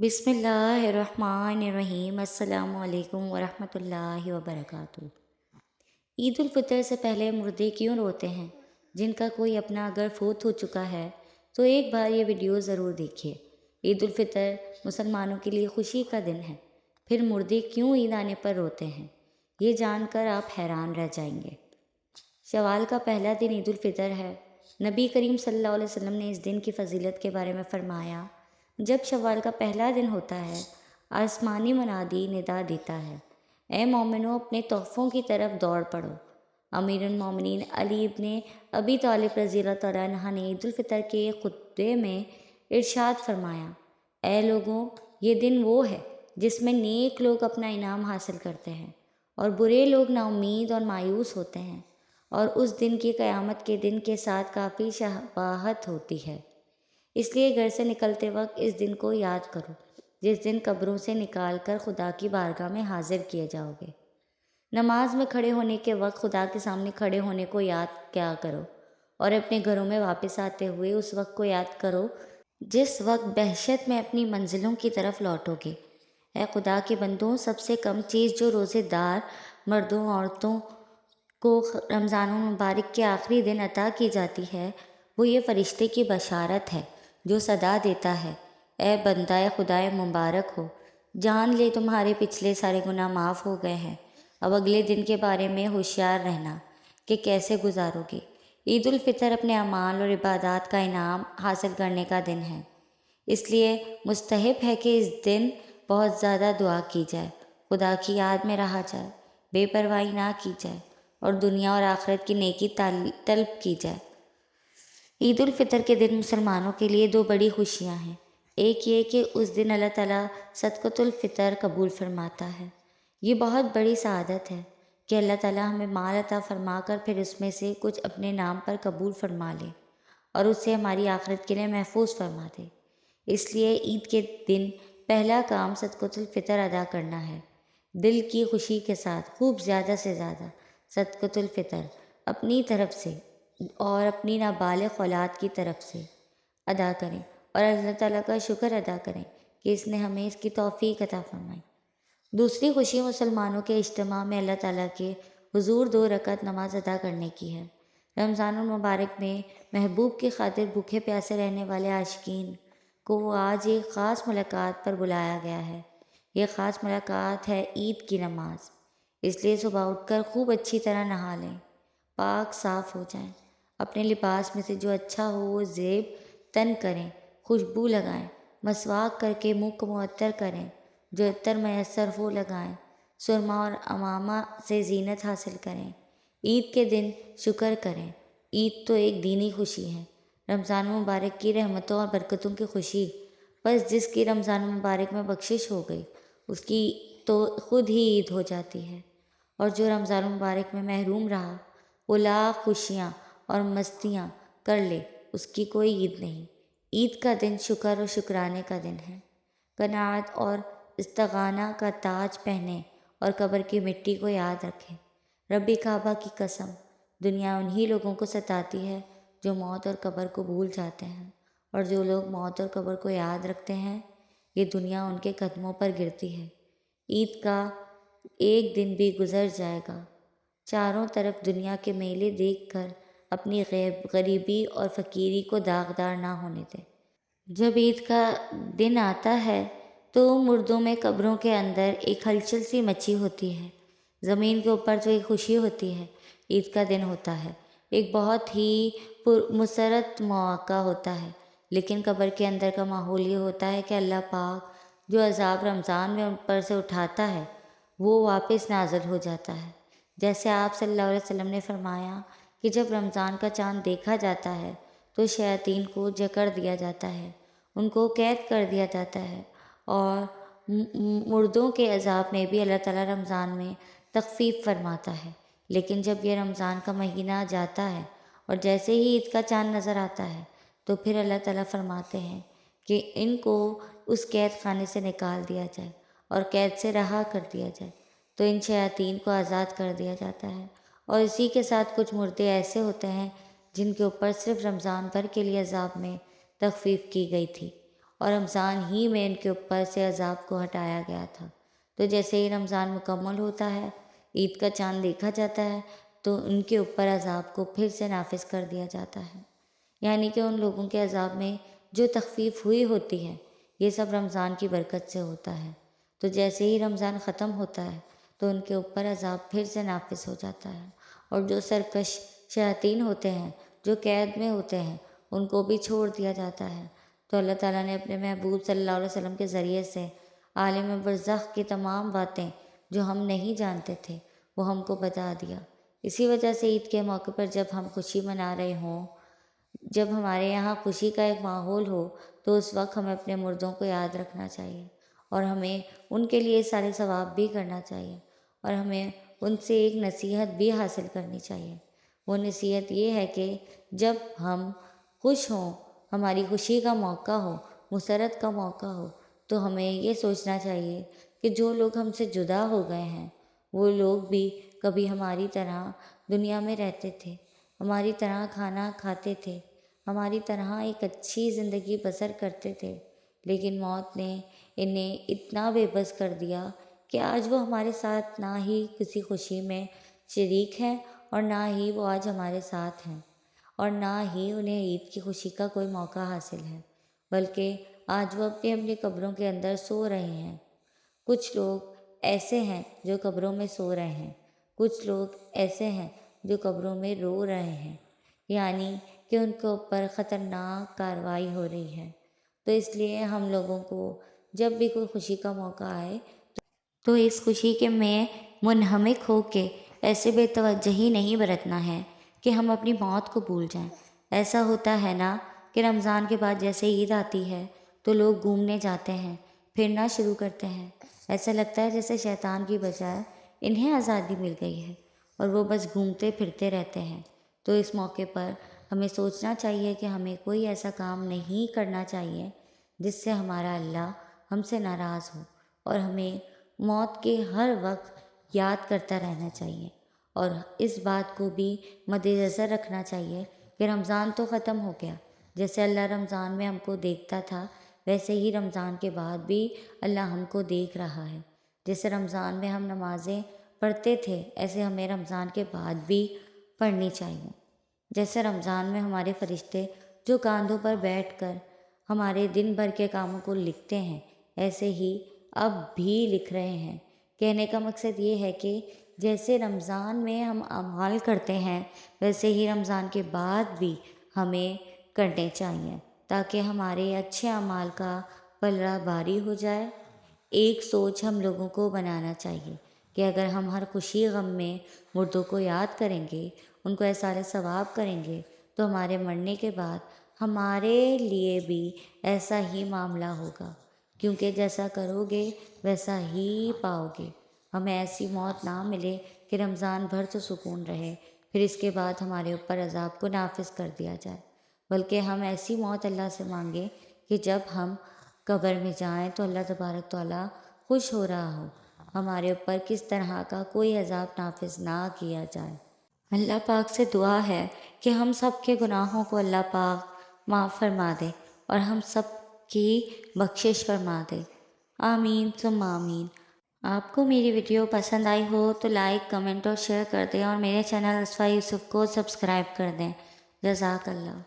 بسم اللہ الرحمن الرحیم۔ السلام علیکم ورحمۃ اللہ وبرکاتہ۔ عید الفطر سے پہلے مردے کیوں روتے ہیں؟ جن کا کوئی اپنا اگر فوت ہو چکا ہے تو ایک بار یہ ویڈیو ضرور دیکھیے۔ عید الفطر مسلمانوں کے لیے خوشی کا دن ہے، پھر مردے کیوں عید آنے پر روتے ہیں یہ جان کر آپ حیران رہ جائیں گے۔ شوال کا پہلا دن عید الفطر ہے۔ نبی کریم صلی اللہ علیہ وسلم نے اس دن کی فضیلت کے بارے میں فرمایا، جب شوال کا پہلا دن ہوتا ہے آسمانی منادی ندا دیتا ہے، اے مومنو اپنے تحفوں کی طرف دوڑ پڑو۔ امیر المومنین علی ابن ابی طالب رضی اللہ تعالیٰ عنہ نے عید الفطر کے خطبے میں ارشاد فرمایا، اے لوگوں، یہ دن وہ ہے جس میں نیک لوگ اپنا انعام حاصل کرتے ہیں اور برے لوگ نا امید اور مایوس ہوتے ہیں، اور اس دن کی قیامت کے دن کے ساتھ کافی شباہت ہوتی ہے۔ اس لیے گھر سے نکلتے وقت اس دن کو یاد کرو جس دن قبروں سے نکال کر خدا کی بارگاہ میں حاضر کیے جاؤ گے۔ نماز میں کھڑے ہونے کے وقت خدا کے سامنے کھڑے ہونے کو یاد کیا کرو، اور اپنے گھروں میں واپس آتے ہوئے اس وقت کو یاد کرو جس وقت دہشت میں اپنی منزلوں کی طرف لوٹو گے۔ اے خدا کے بندوں، سب سے کم چیز جو روزے دار مردوں عورتوں کو رمضان المبارک کے آخری دن عطا کی جاتی ہے وہ یہ فرشتے کی بشارت ہے جو صدا دیتا ہے، اے بندہ خدائے مبارک ہو، جان لے تمہارے پچھلے سارے گناہ معاف ہو گئے ہیں، اب اگلے دن کے بارے میں ہوشیار رہنا کہ کیسے گزارو گے۔ عید الفطر اپنے اعمال اور عبادات کا انعام حاصل کرنے کا دن ہے، اس لیے مستحب ہے کہ اس دن بہت زیادہ دعا کی جائے، خدا کی یاد میں رہا جائے، بے پرواہی نہ کی جائے اور دنیا اور آخرت کی نیکی طلب کی جائے۔ عید الفطر کے دن مسلمانوں کے لیے دو بڑی خوشیاں ہیں۔ ایک یہ کہ اس دن اللہ تعالیٰ صدقۃ الفطر قبول فرماتا ہے۔ یہ بہت بڑی سعادت ہے کہ اللہ تعالیٰ ہمیں مال عطا فرما کر پھر اس میں سے کچھ اپنے نام پر قبول فرما لے اور اسے ہماری آخرت کے لیے محفوظ فرما دے۔ اس لیے عید کے دن پہلا کام صدقۃ الفطر ادا کرنا ہے۔ دل کی خوشی کے ساتھ خوب زیادہ سے زیادہ صدقۃ الفطر اپنی طرف سے اور اپنی نابالغ اولاد کی طرف سے ادا کریں اور اللہ تعالیٰ کا شکر ادا کریں کہ اس نے ہمیں اس کی توفیق عطا فرمائی۔ دوسری خوشی مسلمانوں کے اجتماع میں اللہ تعالیٰ کے حضور 2 رکعت نماز ادا کرنے کی ہے۔ رمضان المبارک میں محبوب کی خاطر بھوکے پیاسے رہنے والے عاشقین کو آج ایک خاص ملاقات پر بلایا گیا ہے۔ یہ خاص ملاقات ہے عید کی نماز، اس لیے صبح اٹھ کر خوب اچھی طرح نہا لیں، پاک صاف ہو جائیں، اپنے لباس میں سے جو اچھا ہو وہ زیب تن کریں، خوشبو لگائیں، مسواک کر کے منہ کو معطر کریں، جو عطر میسر ہو لگائیں، سرما اور امامہ سے زینت حاصل کریں۔ عید کے دن شکر کریں۔ عید تو ایک دینی خوشی ہے، رمضان مبارک کی رحمتوں اور برکتوں کی خوشی۔ بس جس کی رمضان مبارک میں بخشش ہو گئی اس کی تو خود ہی عید ہو جاتی ہے، اور جو رمضان مبارک میں محروم رہا وہ لاکھ خوشیاں اور مستیاں کر لے، اس کی کوئی عید نہیں۔ عید کا دن شکر اور شکرانے کا دن ہے۔ قناعت اور استغانہ کا تاج پہنیں اور قبر کی مٹی کو یاد رکھیں۔ رب کعبہ کی قسم، دنیا انہی لوگوں کو ستاتی ہے جو موت اور قبر کو بھول جاتے ہیں، اور جو لوگ موت اور قبر کو یاد رکھتے ہیں یہ دنیا ان کے قدموں پر گرتی ہے۔ عید کا ایک دن بھی گزر جائے گا، چاروں طرف دنیا کے میلے دیکھ کر اپنی غریبی اور فقیری کو داغدار نہ ہونے دیں۔ جب عید کا دن آتا ہے تو مردوں میں قبروں کے اندر ایک ہلچل سی مچی ہوتی ہے۔ زمین کے اوپر جو ایک خوشی ہوتی ہے، عید کا دن ہوتا ہے، ایک بہت ہی مسرت مواقع ہوتا ہے، لیکن قبر کے اندر کا ماحول یہ ہوتا ہے کہ اللہ پاک جو عذاب رمضان میں ان پر سے اٹھاتا ہے وہ واپس نازل ہو جاتا ہے۔ جیسے آپ صلی اللہ علیہ وسلم نے فرمایا کہ جب رمضان کا چاند دیکھا جاتا ہے تو شیاطین کو جکڑ دیا جاتا ہے، ان کو قید کر دیا جاتا ہے، اور مردوں کے عذاب میں بھی اللہ تعالیٰ رمضان میں تخفیف فرماتا ہے۔ لیکن جب یہ رمضان کا مہینہ جاتا ہے اور جیسے ہی عید کا چاند نظر آتا ہے تو پھر اللہ تعالیٰ فرماتے ہیں کہ ان کو اس قید خانے سے نکال دیا جائے اور قید سے رہا کر دیا جائے، تو ان شیاطین کو آزاد کر دیا جاتا ہے۔ اور اسی کے ساتھ کچھ مردے ایسے ہوتے ہیں جن کے اوپر صرف رمضان بھر کے لیے عذاب میں تخفیف کی گئی تھی، اور رمضان ہی میں ان کے اوپر سے عذاب کو ہٹایا گیا تھا۔ تو جیسے ہی رمضان مکمل ہوتا ہے، عید کا چاند دیکھا جاتا ہے، تو ان کے اوپر عذاب کو پھر سے نافذ کر دیا جاتا ہے، یعنی کہ ان لوگوں کے عذاب میں جو تخفیف ہوئی ہوتی ہے، یہ سب رمضان کی برکت سے ہوتا ہے۔ تو جیسے ہی رمضان ختم ہوتا ہے تو ان کے اوپر عذاب پھر سے نافذ ہو جاتا ہے، اور جو سرکش شیاطین ہوتے ہیں، جو قید میں ہوتے ہیں، ان کو بھی چھوڑ دیا جاتا ہے۔ تو اللہ تعالیٰ نے اپنے محبوب صلی اللہ علیہ وسلم کے ذریعے سے عالم برزخ کی تمام باتیں جو ہم نہیں جانتے تھے وہ ہم کو بتا دیا۔ اسی وجہ سے عید کے موقع پر جب ہم خوشی منا رہے ہوں، جب ہمارے یہاں خوشی کا ایک ماحول ہو، تو اس وقت ہمیں اپنے مردوں کو یاد رکھنا چاہیے، اور ہمیں ان کے لیے سارے ثواب بھی کرنا چاہیے، اور ہمیں ان سے ایک نصیحت بھی حاصل کرنی چاہیے۔ وہ نصیحت یہ ہے کہ جب ہم خوش ہوں، ہماری خوشی کا موقع ہو، مسرت کا موقع ہو، تو ہمیں یہ سوچنا چاہیے کہ جو لوگ ہم سے جدا ہو گئے ہیں، وہ لوگ بھی کبھی ہماری طرح دنیا میں رہتے تھے، ہماری طرح کھانا کھاتے تھے، ہماری طرح ایک اچھی زندگی بسر کرتے تھے، لیکن موت نے انہیں اتنا بے بس کر دیا کہ آج وہ ہمارے ساتھ نہ ہی کسی خوشی میں شریک ہیں، اور نہ ہی وہ آج ہمارے ساتھ ہیں، اور نہ ہی انہیں عید کی خوشی کا کوئی موقع حاصل ہے، بلکہ آج وہ اپنی اپنی قبروں کے اندر سو رہے ہیں۔ کچھ لوگ ایسے ہیں جو قبروں میں سو رہے ہیں، کچھ لوگ ایسے ہیں جو قبروں میں رو رہے ہیں، یعنی کہ ان کے اوپر خطرناک کارروائی ہو رہی ہے۔ تو اس لیے ہم لوگوں کو جب بھی کوئی خوشی کا موقع آئے تو اس خوشی کے میں منہمک ہو کے ایسے بے توجہی نہیں برتنا ہے کہ ہم اپنی موت کو بھول جائیں۔ ایسا ہوتا ہے نا کہ رمضان کے بعد جیسے عید آتی ہے تو لوگ گھومنے جاتے ہیں، پھرنا شروع کرتے ہیں، ایسا لگتا ہے جیسے شیطان کی بجائے انہیں آزادی مل گئی ہے، اور وہ بس گھومتے پھرتے رہتے ہیں۔ تو اس موقع پر ہمیں سوچنا چاہیے کہ ہمیں کوئی ایسا کام نہیں کرنا چاہیے جس سے ہمارا اللہ ہم سے ناراض ہو، اور ہمیں موت کے ہر وقت یاد کرتا رہنا چاہیے، اور اس بات کو بھی مد نظر رکھنا چاہیے کہ رمضان تو ختم ہو گیا، جیسے اللہ رمضان میں ہم کو دیکھتا تھا ویسے ہی رمضان کے بعد بھی اللہ ہم کو دیکھ رہا ہے۔ جیسے رمضان میں ہم نمازیں پڑھتے تھے، ایسے ہمیں رمضان کے بعد بھی پڑھنی چاہیے۔ جیسے رمضان میں ہمارے فرشتے جو کاندھوں پر بیٹھ کر ہمارے دن بھر کے کاموں کو لکھتے ہیں، ایسے ہی اب بھی لکھ رہے ہیں۔ کہنے کا مقصد یہ ہے کہ جیسے رمضان میں ہم اعمال کرتے ہیں، ویسے ہی رمضان کے بعد بھی ہمیں کرنے چاہیے، تاکہ ہمارے اچھے اعمال کا پلڑا بھاری ہو جائے۔ ایک سوچ ہم لوگوں کو بنانا چاہیے کہ اگر ہم ہر خوشی غم میں مردوں کو یاد کریں گے، ان کو احسان ثواب کریں گے، تو ہمارے مرنے کے بعد ہمارے لیے بھی ایسا ہی معاملہ ہوگا، کیونکہ جیسا کرو گے ویسا ہی پاؤ گے۔ ہمیں ایسی موت نہ ملے کہ رمضان بھر تو سکون رہے، پھر اس کے بعد ہمارے اوپر عذاب کو نافذ کر دیا جائے، بلکہ ہم ایسی موت اللہ سے مانگیں کہ جب ہم قبر میں جائیں تو اللہ تبارک تعالیٰ خوش ہو رہا ہو، ہمارے اوپر کس طرح کا کوئی عذاب نافذ نہ کیا جائے۔ اللہ پاک سے دعا ہے کہ ہم سب کے گناہوں کو اللہ پاک معاف فرما دے اور ہم سب کی بخشش فرما دے۔ آمین ثم آمین۔ آپ کو میری ویڈیو پسند آئی ہو تو لائک، کمنٹ اور شیئر کر دیں، اور میرے چینل اسفا یوسف کو سبسکرائب کر دیں۔ جزاک اللہ۔